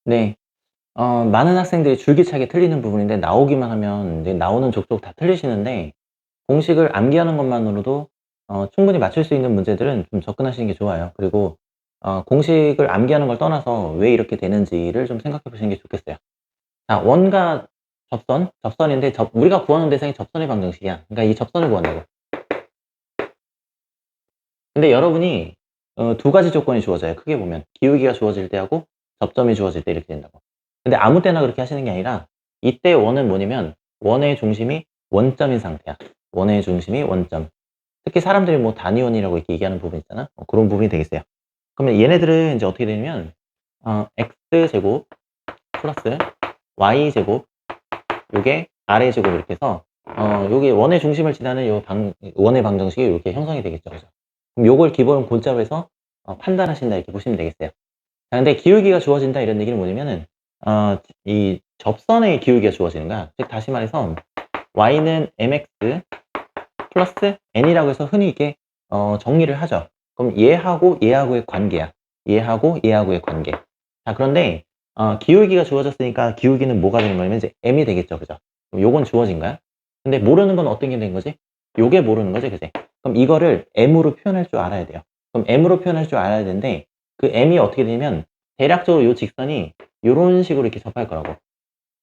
네. 많은 학생들이 줄기차게 틀리는 부분인데 나오기만 하면 이제 나오는 족족 다 틀리시는데 공식을 암기하는 것만으로도 충분히 맞출 수 있는 문제들은 좀 접근하시는 게 좋아요. 그리고 공식을 암기하는 걸 떠나서 왜 이렇게 되는지를 좀 생각해 보시는 게 좋겠어요. 자, 원과 접선인데 우리가 구하는 대상이 접선의 방정식이야. 그러니까 이 접선을 구한다고. 근데 여러분이 두 가지 조건이 주어져요. 크게 보면 기울기가 주어질 때하고 접점이 주어질 때 이렇게 된다고. 근데 아무 때나 그렇게 하시는 게 아니라 이때 원은 뭐냐면 원의 중심이 원점인 상태야. 원의 중심이 원점. 특히 사람들이 뭐 단위원이라고 이렇게 얘기하는 부분 있잖아. 그런 부분이 되겠어요. 그러면 얘네들은 이제 어떻게 되냐면 x제곱 플러스 y제곱 요게 아래 제곱 이렇게 해서 요게 원의 중심을 지나는 원의 방정식이 이렇게 형성이 되겠죠. 그죠? 그럼 요걸 기본 골자로 해서 판단하신다 이렇게 보시면 되겠어요. 자, 근데 기울기가 주어진다 이런 얘기는 뭐냐면은 이 접선의 기울기가 주어지는 거야. 즉 다시 말해서 y는 mx 플러스 n이라고 해서 흔히 이렇게 정리를 하죠. 그럼 얘하고의 관계야. 얘하고의 관계. 자, 그런데 기울기가 주어졌으니까 기울기는 뭐가 되는 거냐면 이제 m이 되겠죠. 그죠? 그럼 요건 주어진 거야. 근데 모르는 건 어떤 게 된 거지? 요게 모르는 거지. 그지? 그럼 이거를 m으로 표현할 줄 알아야 돼요. 그럼 m으로 표현할 줄 알아야 되는데 그 m이 어떻게 되냐면 대략적으로 요 직선이 요런 식으로 이렇게 접할 거라고.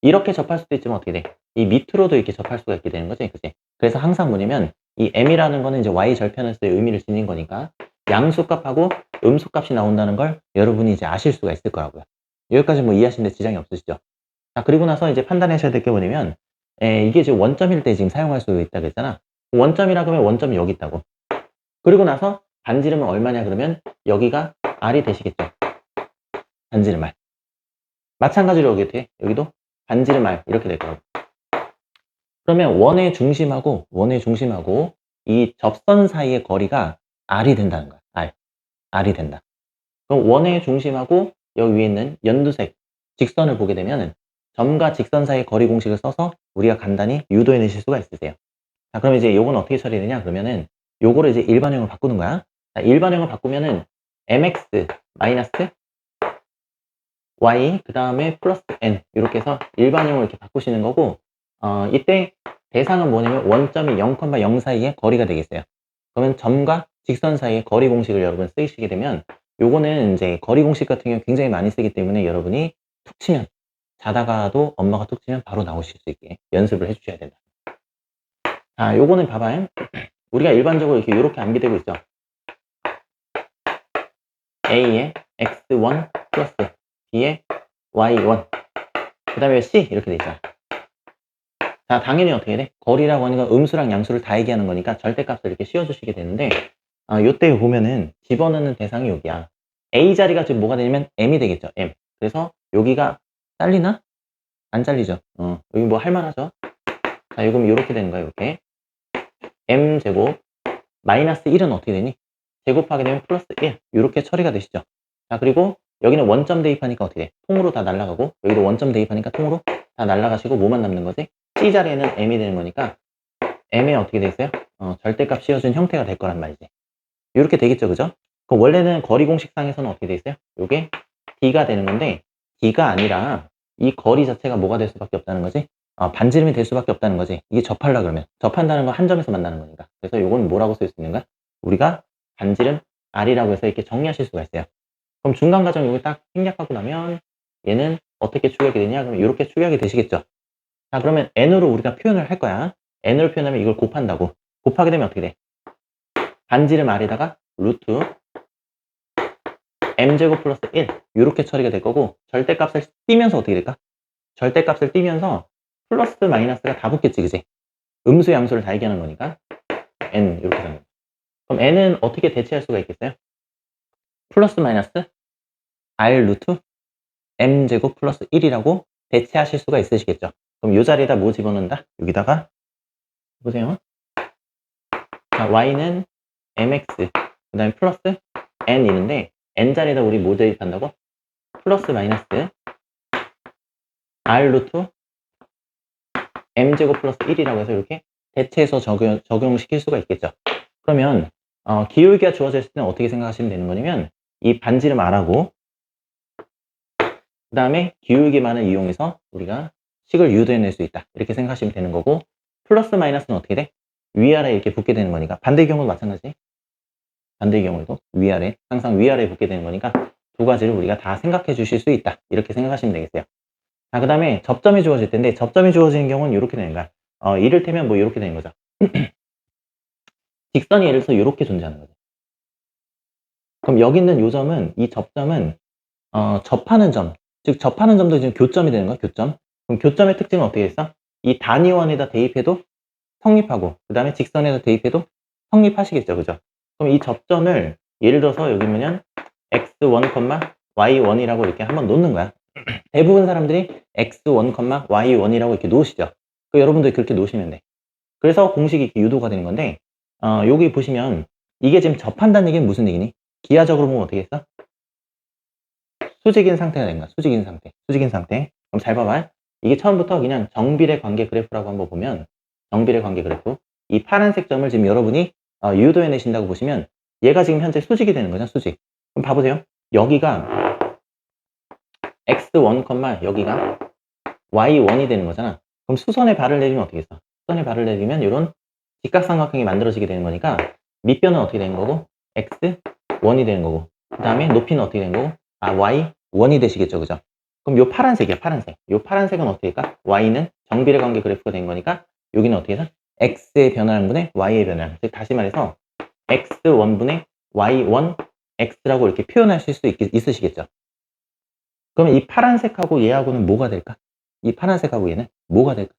이렇게 접할 수도 있지만 어떻게 돼? 이 밑으로도 이렇게 접할 수가 있게 되는 거지. 그지? 그래서 항상 뭐냐면 이 m이라는 거는 이제 y 절편에서의 의미를 지닌 거니까 양수값하고 음수값이 나온다는 걸 여러분이 이제 아실 수가 있을 거라고요. 여기까지 뭐 이해하시는데 지장이 없으시죠? 자, 그리고 나서 이제 판단하셔야 될 게 뭐냐면 이게 지금 원점일 때 지금 사용할 수 있다 그랬잖아. 원점이라 그러면 원점이 여기 있다고. 그리고 나서 반지름은 얼마냐 그러면 여기가 r이 되시겠죠. 반지름 r. 마찬가지로 여기 어떻게? 여기도 반지름 r 이렇게 될 거라고. 그러면 원의 중심하고 이 접선 사이의 거리가 r이 된다는 거야. r이 된다. 그럼 원의 중심하고 여기 위에 있는 연두색 직선을 보게 되면 점과 직선 사이의 거리 공식을 써서 우리가 간단히 유도해 내실 수가 있으세요. 자, 그럼 이제 요건 어떻게 처리되냐 그러면은 요거를 이제 일반형을 바꾸는 거야. 자, 일반형을 바꾸면은 mx 마이너스 y 그 다음에 플러스 n 이렇게 해서 일반형을 이렇게 바꾸시는 거고 이때 대상은 뭐냐면 원점이 0,0 사이의 거리가 되겠어요. 그러면 점과 직선 사이의 거리 공식을 여러분 쓰시게 되면 요거는 이제 거리 공식 같은 경우 굉장히 많이 쓰기 때문에 여러분이 툭 치면 자다가도 엄마가 툭 치면 바로 나오실 수 있게 연습을 해 주셔야 된다. 자, 요거는 봐봐요. 우리가 일반적으로 이렇게 암기되고 있죠. A에 X1 플러스 B에 Y1 그 다음에 C 이렇게 돼 있잖아. 자, 당연히 어떻게 돼? 거리라고 하는 건 음수랑 양수를 다 얘기하는 거니까 절대값을 이렇게 씌워주시게 되는데 요때 보면은 집어넣는 대상이 여기야. A 자리가 지금 뭐가 되냐면 M이 되겠죠. M. 그래서 여기가 잘리나? 안 잘리죠. 여기 뭐 할만하죠. 자, 이거 이렇게 되는 거야. 이렇게 M 제곱 마이너스 1은 어떻게 되니? 제곱하게 되면 플러스 1 이렇게 처리가 되시죠. 자, 그리고 여기는 원점 대입하니까 어떻게 돼? 통으로 다 날아가고 여기도 원점 대입하니까 통으로 다 날아가시고 뭐만 남는 거지? C 자리에는 M이 되는 거니까 M에 어떻게 돼 있어요? 절대값 씌워준 형태가 될 거란 말이지. 이렇게 되겠죠, 그죠? 그 원래는 거리 공식상에서는 어떻게 돼 있어요? 요게 D가 되는 건데 D가 아니라 이 거리 자체가 뭐가 될 수밖에 없다는 거지? 반지름이 될 수밖에 없다는 거지. 이게 접하려 그러면 접한다는 건 한 점에서 만나는 거니까. 그래서 요건 뭐라고 쓸 수 있는가? 우리가 반지름 R이라고 해서 이렇게 정리하실 수가 있어요. 그럼 중간 과정 요걸 딱 생략하고 나면 얘는 어떻게 추격이 되냐? 그러면 이렇게 추격이 되시겠죠. 자, 그러면 n으로 우리가 표현을 할 거야. n으로 표현하면 이걸 곱한다고. 곱하게 되면 어떻게 돼? 반지름 R에다가 루트 m제곱 플러스 1 이렇게 처리가 될 거고 절대값을 띄면서 어떻게 될까? 절대값을 띄면서 플러스 마이너스가 다 붙겠지, 그지? 음수 양수를 다 얘기하는 거니까 n 이렇게 되는 거죠. 그럼 n은 어떻게 대체할 수가 있겠어요? 플러스 마이너스 r 루트 m제곱 플러스 1이라고 대체하실 수가 있으시겠죠. 그럼 이 자리에다 뭐 집어넣는다? 여기다가 보세요. 자, y는 mx 그 다음에 플러스 n 이는데 n 자리에다 우리 뭐 대입한다고? 플러스 마이너스 r 루트 m제곱 플러스 1이라고 해서 이렇게 대체해서 적용시킬 수가 있겠죠. 그러면 기울기가 주어졌을 때는 어떻게 생각하시면 되는 거냐면 이 반지름 r하고 그 다음에 기울기만을 이용해서 우리가 식을 유도해낼 수 있다. 이렇게 생각하시면 되는 거고, 플러스 마이너스는 어떻게 돼? 위아래 이렇게 붙게 되는 거니까. 반대의 경우도 마찬가지. 반대의 경우에도 위아래, 항상 위아래에 붙게 되는 거니까 두 가지를 우리가 다 생각해 주실 수 있다. 이렇게 생각하시면 되겠어요. 자, 그 다음에 접점이 주어질 텐데, 접점이 주어지는 경우는 이렇게 되는 거야. 이를테면 뭐 이렇게 되는 거죠. 직선이 예를 들어서 이렇게 존재하는 거죠. 그럼 여기 있는 요 점은, 이 접점은 접하는 점, 즉 접하는 점도 지금 교점이 되는 거야. 교점. 그럼 교점의 특징은 어떻게 했어? 이 단위원에다 대입해도 성립하고, 그 다음에 직선에다 대입해도 성립하시겠죠. 그죠? 그럼 이 접점을 예를 들어서 여기 보면 x1, y1이라고 이렇게 한번 놓는 거야. 대부분 사람들이 x1, y1이라고 이렇게 놓으시죠. 여러분들 그렇게 놓으시면 돼. 그래서 공식이 이렇게 유도가 되는 건데, 여기 보시면 이게 지금 접한다는 얘기는 무슨 얘기니? 기하적으로 보면 어떻게 했어? 수직인 상태가 된 거야. 수직인 상태. 수직인 상태. 그럼 잘 봐봐. 이게 처음부터 그냥 정비례 관계 그래프라고 한번 보면, 정비례 관계 그래프. 이 파란색 점을 지금 여러분이 유도해 내신다고 보시면 얘가 지금 현재 수직이 되는 거죠. 수직. 그럼 봐보세요. 여기가 x1, 여기가 y1이 되는 거잖아. 그럼 수선에 발을 내리면 어떻게 했어? 수선에 발을 내리면 이런 직각삼각형이 만들어지게 되는 거니까 밑변은 어떻게 되는 거고? x1이 되는 거고, 그 다음에 높이는 어떻게 되는 거고? y1이 되시겠죠. 그죠? 그럼 요 파란색이야. 파란색. 요 파란색은 어떻게 될까? y는 정비례 관계 그래프가 된 거니까 여기는 어떻게 해서 x의 변화량 분의 y의 변화량. 즉 다시 말해서 x1분의 y1 x라고 이렇게 표현하실 수 있으시겠죠. 그러면 이 파란색하고 얘하고는 뭐가 될까? 이 파란색하고 얘는 뭐가 될까?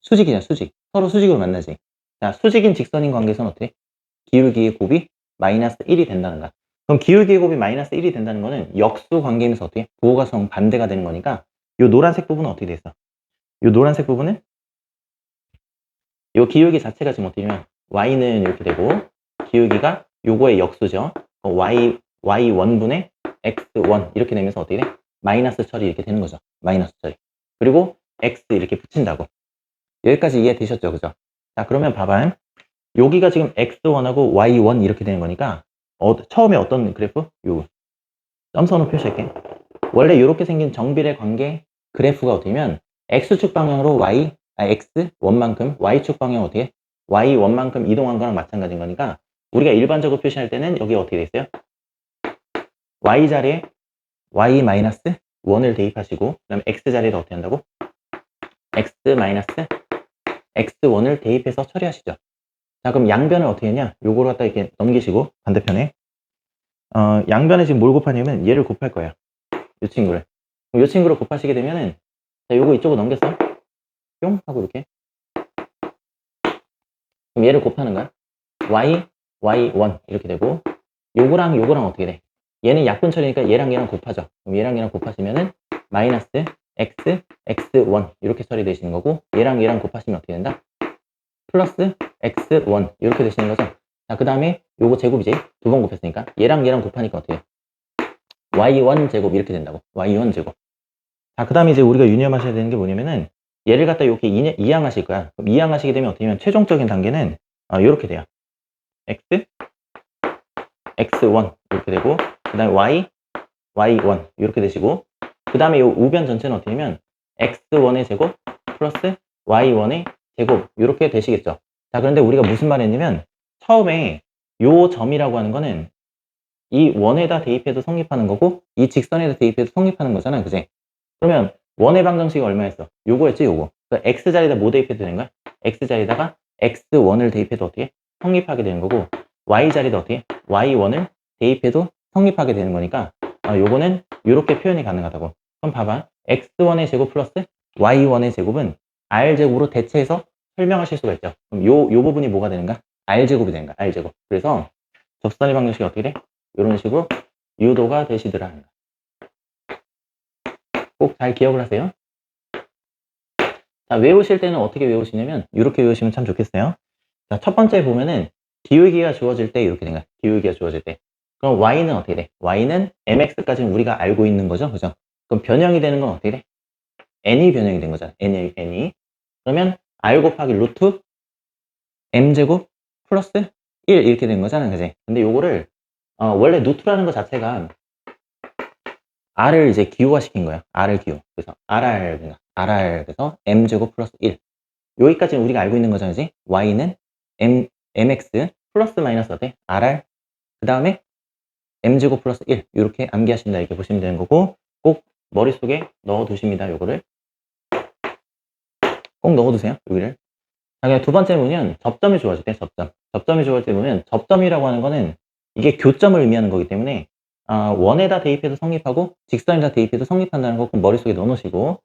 수직이냐, 수직. 서로 수직으로 만나지. 자, 수직인 직선인 관계에서는 어떻게? 기울기의 곱이 마이너스 1이 된다는 거야. 그럼 기울기의 곱이 마이너스 1이 된다는 거는 역수 관계면서 어떻게? 부호가 정반대가 되는 거니까 요 노란색 부분은 어떻게 됐어? 요 노란색 부분은 요 기울기 자체가 지금 어떻게 되면 y는 이렇게 되고, 기울기가 요거의 역수죠. y1분의 x1 이렇게 되면서 어떻게 돼? 마이너스 처리 이렇게 되는 거죠. 마이너스 처리. 그리고 x 이렇게 붙인다고. 여기까지 이해되셨죠? 그죠? 자, 그러면 봐봐요. 여기가 지금 x1하고 y1 이렇게 되는 거니까 처음에 어떤 그래프? 요 점선으로 표시할게. 원래 이렇게 생긴 정비례 관계 그래프가 어떻게 되면 x축 방향으로 x1만큼, y축 방향 어떻게? y1만큼 이동한 거랑 마찬가지인 거니까 우리가 일반적으로 표시할 때는 여기 어떻게 돼 있어요? y자리에 y-1을 대입하시고, 그 다음에 x자리에다 어떻게 한다고? x-x1을 대입해서 처리하시죠. 자, 그럼 양변을 어떻게 했냐? 요거를 갖다 이렇게 넘기시고, 반대편에. 양변에 지금 뭘 곱하냐면 얘를 곱할 거예요. 이 친구를. 그럼 이 친구를 곱하시게 되면은, 자, 요거 이쪽으로 넘겼어. 뿅! 하고 이렇게. 그럼 얘를 곱하는 거야. y1 이렇게 되고, 요거랑 요거랑 어떻게 돼? 얘는 약분처리니까 얘랑 얘랑 곱하죠. 그럼 얘랑 얘랑 곱하시면은 마이너스 x, x1 이렇게 처리되시는 거고, 얘랑 얘랑 곱하시면 어떻게 된다? 플러스 x1 이렇게 되시는 거죠. 자, 그 다음에 요거 제곱이지. 두 번 곱했으니까 얘랑 얘랑 곱하니까 어떻게 돼? y1 제곱 이렇게 된다고. y1 제곱. 자, 그 다음에 이제 우리가 유념하셔야 되는 게 뭐냐면은 얘를 갖다 이렇게 이항하실 거야. 그럼 이항하시게 되면 어떻게 되면 최종적인 단계는 이렇게 돼요. x, x1 이렇게 되고, 그 다음에 y1 이렇게 되시고, 그 다음에 이 우변 전체는 어떻게 되면 x1의 제곱 플러스 y1의 제곱 이렇게 되시겠죠. 자, 그런데 우리가 무슨 말 했냐면 처음에 요 점이라고 하는 거는 이 원에다 대입해도 성립하는 거고 이 직선에다 대입해도 성립하는 거잖아. 그지? 그러면 원의 방정식이 얼마였어? 요거였지, 요거. 그러니까 x자리에다 뭐 대입해도 되는 거야? x자리에다가 x1을 대입해도 어떻게? 성립하게 되는 거고, y자리에다 어떻게? y1을 대입해도 성립하게 되는 거니까 요거는 이렇게 표현이 가능하다고. 그럼 봐봐. x1의 제곱 플러스 y1의 제곱은 r제곱으로 대체해서 설명하실 수가 있죠. 그럼 요 부분이 뭐가 되는가? r제곱이 되는 거야. r제곱. 그래서 접선의 방정식이 어떻게 돼? 이런 식으로 유도가 되시더라. 꼭 잘 기억을 하세요. 자, 외우실 때는 어떻게 외우시냐면 이렇게 외우시면 참 좋겠어요. 자, 첫 번째 보면은 기울기가 주어질 때 이렇게 된 거야. 기울기가 주어질 때. 그럼 y는 어떻게 돼? y는 mx까지는 우리가 알고 있는 거죠. 그죠? 그럼 변형이 되는 건 어떻게 돼? n이 변형이 된 거잖아. n이. 그러면 r 곱하기 루트 m제곱 플러스 1 이렇게 된 거잖아. 그지? 근데 요거를 원래 루트라는 거 자체가 r을 이제 기호화시킨 거예요. r을 기호. 그래서 그래서 m제곱 플러스 1. 여기까지는 우리가 알고 있는 거잖아, 그지? y는 mx 플러스 마이너스 어때? rr. 그 다음에 m제곱 플러스 1. 이렇게 암기하신다, 이렇게 보시면 되는 거고, 꼭 머릿속에 넣어두십니다, 요거를. 꼭 넣어두세요, 여기를. 자, 그냥 두 번째 보면 접점이 주어질 때, 접점이 주어질 때 보면, 접점이라고 하는 거는 이게 교점을 의미하는 거기 때문에 원에다 대입해도 성립하고 직선에다 대입해도 성립한다는 거 꼭 머릿속에 넣어놓으시고,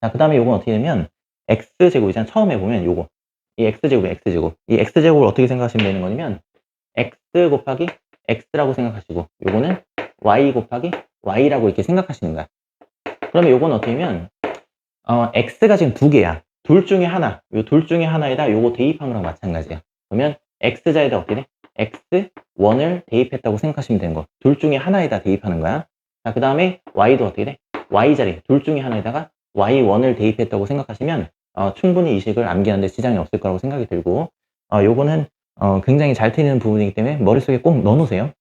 자, 그 다음에 요건 어떻게 되면 x제곱이잖아. 처음에 보면 요거 이 x제곱 이 x제곱을 어떻게 생각하시면 되는 거냐면 x 곱하기 x라고 생각하시고, 요거는 y 곱하기 y라고 이렇게 생각하시는 거야. 그러면 요건 어떻게 하면 x가 지금 두 개야. 둘 중에 하나, 요 둘 중에 하나에다 요거 대입한 거랑 마찬가지야. 그러면 x자에다 어떻게 돼? x1을 대입했다고 생각하시면 되는 거. 둘 중에 하나에다 대입하는 거야. 자, 그 다음에 y도 어떻게 돼? y자리, 둘 중에 하나에다가 y1을 대입했다고 생각하시면 충분히 이 식을 암기하는 데 지장이 없을 거라고 생각이 들고, 요거는 굉장히 잘 틀리는 부분이기 때문에 머릿속에 꼭 넣어놓으세요.